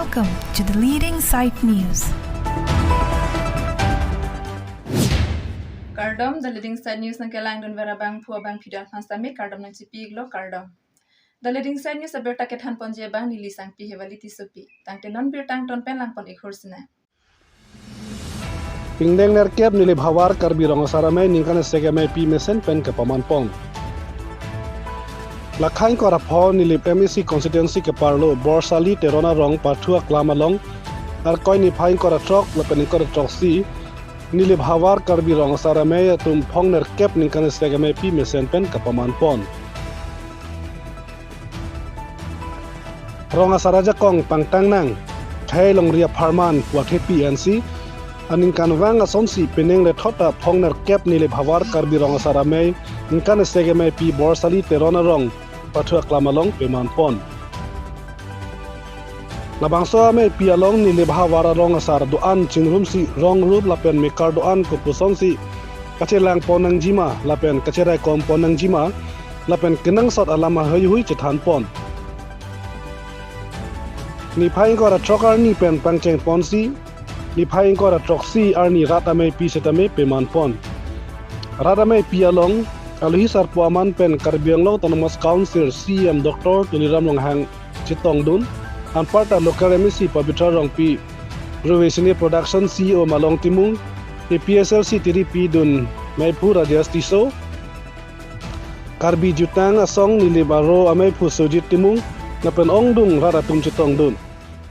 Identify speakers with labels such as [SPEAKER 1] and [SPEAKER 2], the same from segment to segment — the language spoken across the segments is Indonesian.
[SPEAKER 1] Welcome to the Leading Site News.
[SPEAKER 2] Kardom, the Leading Site News ng Kelangan Verabang Puabang Pidan Hansami, Kardom ng Cipiglo, Kardom. The Leading Site News aber taket han ponjebang nilisang pihevaliti supi. Tang tenon bir tang ton pen lang pon ikhursina.
[SPEAKER 3] Pingdeng nerkep nili bhawar karbi rong saramai ningkan segamai pi mesen pen ke pamanpong. Lakhain ko rapho nili MEC constituency ke parlo borsali terona rong pathua klamalong ar koi ni phain ko ratrok lapen ko ratroksi nili bhawar karbi rong saramai tum phong nerkep ningkan segamai pi mesen pen ke pamanpon. Rong asaraja kong pangtang nang thai long ria pharman wakhe PNC aning kanwang asonsi peneng le thota phongner kep nile bhawar karbi rong saramei inkan segeme pi borsali terona rong pathua klamalong peman pon labangso ame pi along nile bhawara rong asar doan chinrum si rong rup lapen mekar doan ko pusonsi kachelang ponang jima lapen kacherai kom ponang jima lapen kenang sot alama hui chethan pon ni phaing ko ra trokar ni pen pangcheng ponsi ni phaing ko ra troksi arni ratame pi setame peman pon ratame pi along alhi sar puaman pen karbiang lo autonomous council CM Dr. Tuniram Longhang Chitong Dun an parta local MEC Pabitra rong pi Rovesini production CEO Malong Timung PSLC TDP Dun Maipu Radias Tiso karbi jutang asong nilibaro amai pu sojit timung napen ongdung raratum Chitong Dun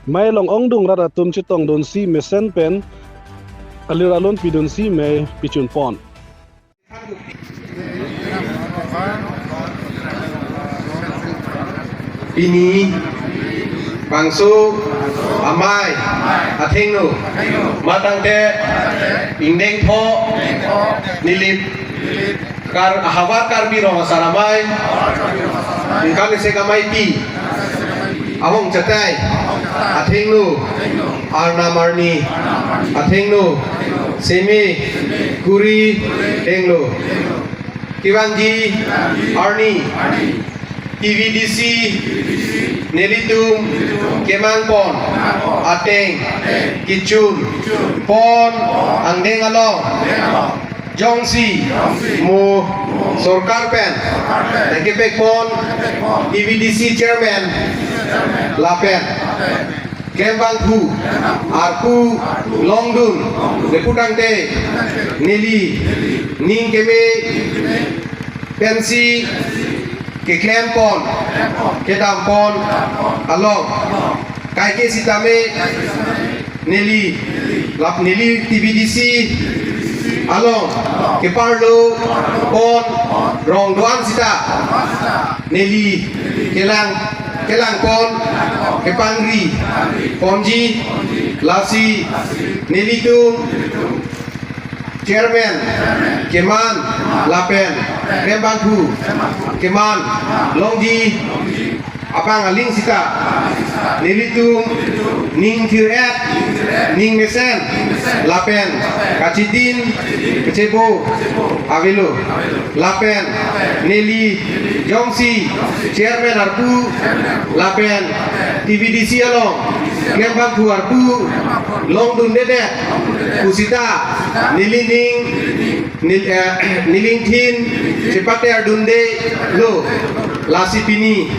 [SPEAKER 3] mai long ongdung raratum Chitong Dun si mesen pen aliralon pidun si mai pichun pon
[SPEAKER 4] ini bangsu amai athengnu matang te indeng tho nilip kar hawa karbi rong saramai ingkang se kamai pi ahong chatai athengnu arna marni athengnu semi kuri denglo kiwangi arni TVDC Nelitum Kemangpon Ateng Kichun Pon Angdeng Along Jongsi Mu Sorkar Pen Nakipek Pon TVDC Chairman Lapen Kembangku Arku Longdun Deputang Te Nili Ning Keme Pensi ke klempon ke dampon along kai ke sitame neli lap neli TVDC along ke parlo pon rong doan sita neli kelang pon ke pangri ponji lasi neli tum Chairman Keman Lapen Kembangku Keman Longji Apang Aling Sita Nilitung Ning Thiret Ning Mesen Lapen Kacidin Kecebo Avelo Lapen Neli Jongsi Chairman Arpu Lapen TVDC Along Kembangku Arpu Longdun Dede Kusita Niling Thin Cepate Ardunde Lo Lasipini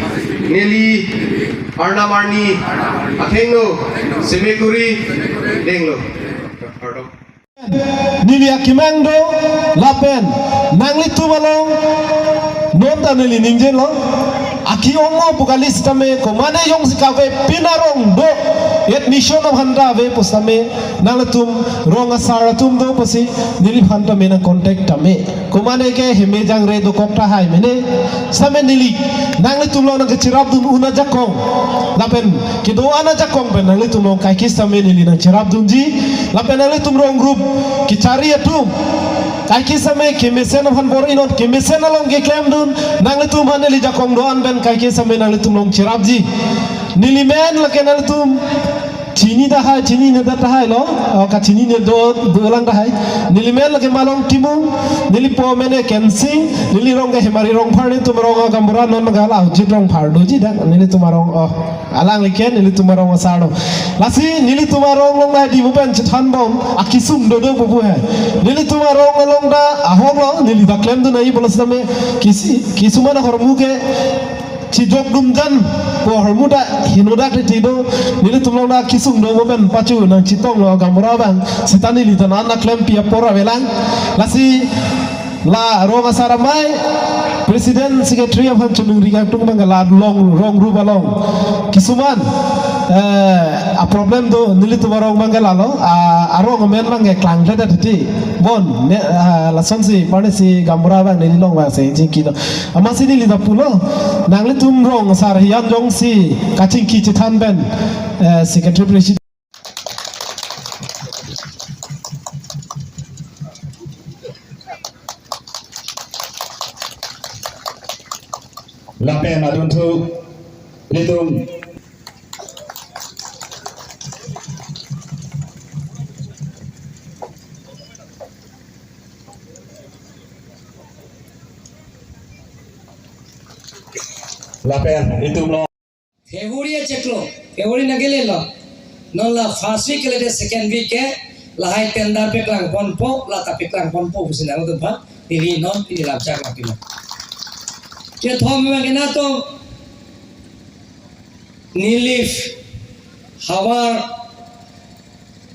[SPEAKER 4] Neli Arnamarni Athenglo Semekuri Denglo
[SPEAKER 5] Nili Akimangdo Lapen Nangli Tumalong Nota Nili Ningjelo Aki ongo bukalis tame komane yong sikawe pinarong do yet mission of handa ve postame nalatum rong asara tum do posi nili handa mena contact tame komane ke heme jang re do kokta hai mene same nili nangli tum lo nang chirab dun una jakong lapen ki do ana jakong pen nangli tum lo kai kis tame nili nang chirab dun ji lapen nangli tum rong group ki chari atum kai kis tame ke mesen of han bor inot ke mesen along ke claim dun nangli tum han nili jakong do an ben kai ke sampai nang litum long cirabji nili men lake nang litum chini dah hai chini ne dah hai lo ka chini ne do lang dah hai nili mel ke malong timu nili po mene kensing nili rong ke hemari rong phar ni tumarong gambura non gala jit rong phar do ji dak nili tumarong alang liken nili tumarong asaro lasi nili tumarong long dah di bupen chan bom akisum do bubu hai nili tumarong long da ahong lo nili da klem do nai bolas dame kisumana hormu ke Cijok dumjan po harmuda hinoda kritido nili tumlong da kisung do moben pacu nang citong lo gamura bang sitani li tanan na klem pia pora belang lasi la ronga saramai presiden secretary of hanchunung riga tung bangala rong rubalong kisuman a problem do nili tumarong bangala lo arong men bangge klang da tati bon la sonsi parnesi gamura bang nili long bang se jiki do amasi nili da pulo nangli tum rong sar hian jong si kaching ki chithan ben secretary president
[SPEAKER 6] Lapen adun tu litum Lapen itu lo
[SPEAKER 7] February ceklo February nagele lo non la first week le second week ke la hai tender pe klang ponpo la ta pe klang ponpo busina lo ba ini non ini la chak la pilo ke thom me kena to nilif hawar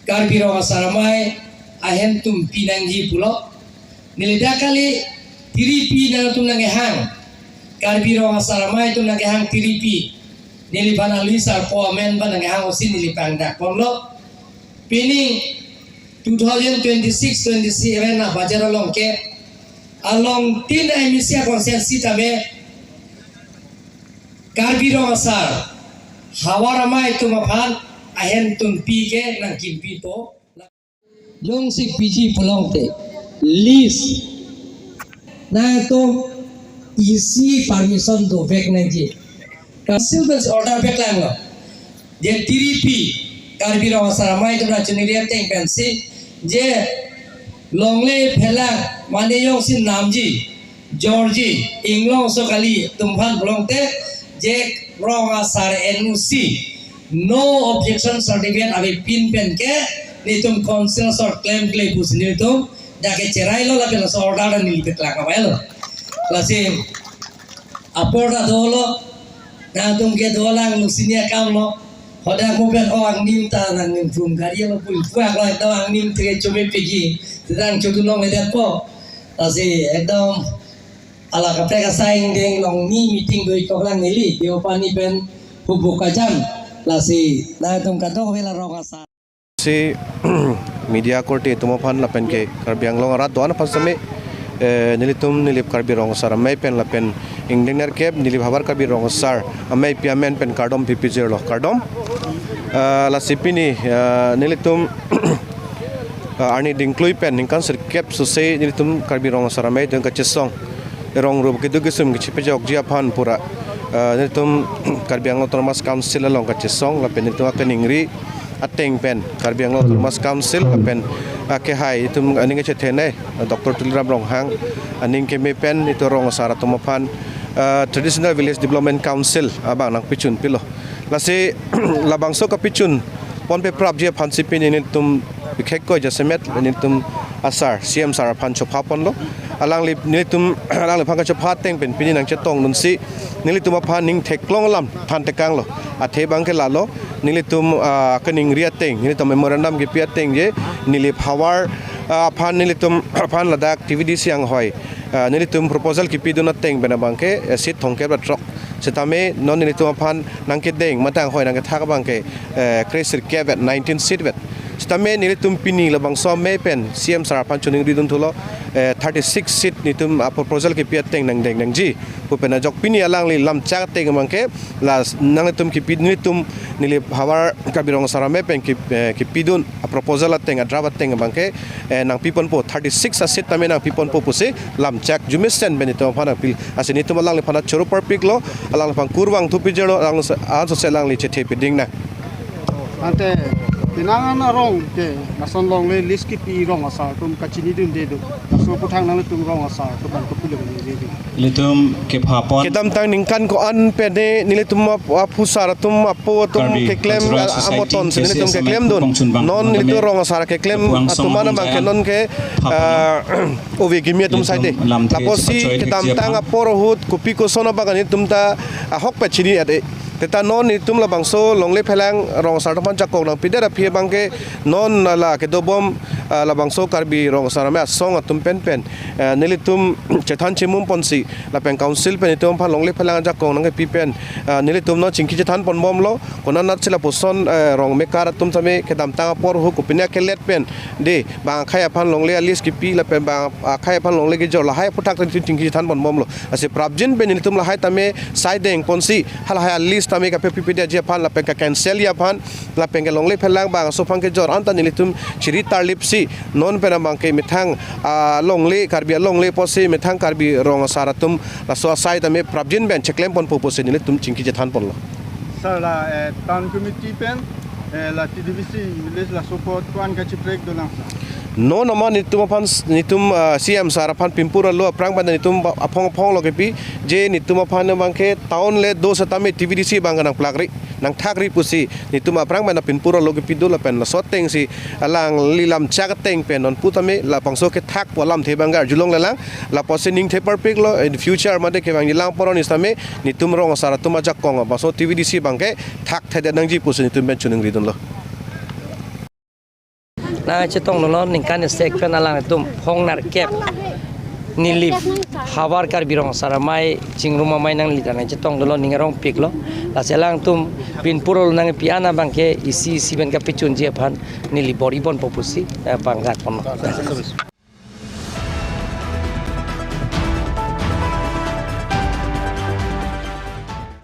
[SPEAKER 7] karbiro asaramai ahen tum pinangji pulo nilida kali tiripi na tum nange hang karbiro asaramai tum nange hang tiripi nilipana lisa po men ba nange hang osin nilipang dak ponlo pining 2026 27 na bajar along ke along tin emisia konsensi tame karbiro asar hawaramai tumaphan ahen tumpi ke nang kimpi to long sik piji pulong te list na to isi permission do back nang ji council order back lang lo je tiripi karbiro asar mai tumra chuniria teng pensi je longle phela mane yong sin namji georgi inglong so kali tumphan pulong te Jack wrong asar NUC no objection certificate abi pin pen ke ni tum council sort claim pus ni tum dake cerai lo la pela so order ni pet la ka lo lasi aporda dolo na tum ke dolang lusinia kam lo hoda ko pen o ang nim ta nang nim tum gari lo pul puak lo to ang nim tre chome pegi sedang chodulong edat po lasi ekdom ala kapre ka saing ding long ni meeting doi ko lang nili dio pani pen hubuk kajam lasi na tum kadok vela ronga sa
[SPEAKER 8] si media korte tumaphan la pen ke karbiang long rat doan pasame nilitum nilip karbi rong sar mai pen la pen ingdener kep nilip habar karbi rong sar amai piamen pen kardom pp0 lo kardom la sipini nilitum arni dingklui pen ningkan sir kep susei nilitum karbi rong sar mai den ka chesong rong rub ke dugisum ke chipe jok jia phan pura nilitum karbiang autonomous council long ka chesong la pen nilitum ka ningri ateng pen karbiang autonomous council la pen ke hai itum aning che thene dr tuliram rong hang aning ke me pen itu rong sara tumaphan traditional village development council abang nang pichun pilo lase labangso ka pichun pon pe prap je phan sipin ni tum bikhek ko jasemet ni tum asar cm sar phan chopha pon lo alang li ni tum alang li phang ka chopha teng pen pini nang che tong nun si ni tum phan ning theklong lam phan te kang lo athe bang ke la lo ni tum kaning ria teng ni tum memorandum ke pia teng je ni power phan ni tum phan la da activity siang hoi ni tum proposal ki piduna teng bena bang ke sit thong ke trok setame non ni tum phan nang ke deng matang hoi nang ke thak bang ke cresir ke 19 seat vet setame ni tum pini la bang so me pen cm sar phan chuning ridun thulo 36 seat ni tum proposal ke pia teng nang deng nang ji pupena jok pini alang li lam cha teng bang ke la nang tum ki pid ni tum ni hawar kabirong sarame pen ki pidun proposal teng adrawa teng bang ke nang pipon po 36 seat tame nang pipon po puse lam chak jumisen benito phana pil asini tum alang li phana choru per pik lo alang phang kurwang thupi jero alang so se alang li che the piding na
[SPEAKER 3] ante pinangan arong ke nason long le list ki pi rong asar tum kachini dun de do so puthang nang tum rong asar to ban ko pule ni de
[SPEAKER 6] litum ke phapon
[SPEAKER 8] kedam tang ningkan ko an pede nilitum pusar tum apo tum ke klem amoton nilitum ke klem don non nilitu rong asar ke klem atumana bang ke non ke ove gimia tum saide laposi kedam tang aporo hut kupi ko sona bagani tum ta hok pe chini ade teta non ni tum la bangso longle phelang rong sar tapan jakok nang pidera phie bangke non la ke dobom la bangso karbi rong sar me song atum pen nili tum chethan chimum ponsi la pen council pen tum phan longle phelang jakok nang pi pen nili tum no chingki chethan pon bom lo kona nat chila poson rong me kar tum tame ke dam tang por hu kupinya ke let pen de bang khaya phan longle alis ki pi la pen bang khaya phan longle ke jor la hai putak tin chingki chethan pon bom lo ase prabjin pen nili tum la hai tame side deng ponsi hal hai alis tami ka PPD dia pan la pengka cancel ya pan la pengka longle phelang bang so pangke jor anta nilitum chiri tarlipsi non pena bangke mithang longle karbi longle posi mithang karbi rong saratum la so sai tami prabjin ben cheklem pon popose nilitum chingki jethan pon lo
[SPEAKER 3] sir la town committee pen la TDBC village la support tuan ka chiprek dolang
[SPEAKER 8] no nama nitum CM sarapan pimpura lo prang pada nitum apong lo kepi je nitum apan bangke tahun le do satame TVDC bangkan plagri nang thakri pusi nitum prang pada pimpura lo kepi do la pen la soteng si alang lilam chakateng pen non putame la pangso ke thak polam the bangar julong lelang la posening the perfect lo in future made ke bang ilang poron istame nitum rong saratum ajak kong baso TVDC bangke thak thede nang ji pusi nitum ben chuning ridon lo
[SPEAKER 7] na chetong no ningkan sek pen alang tum hong nar kep nilip hawar kar birong saramai cingruma mai nang litana chetong lo ningarong pik lo la selang tum pin purol nang piana bangke isi ben ka pichun je phan nili bori bon popusi panggat pon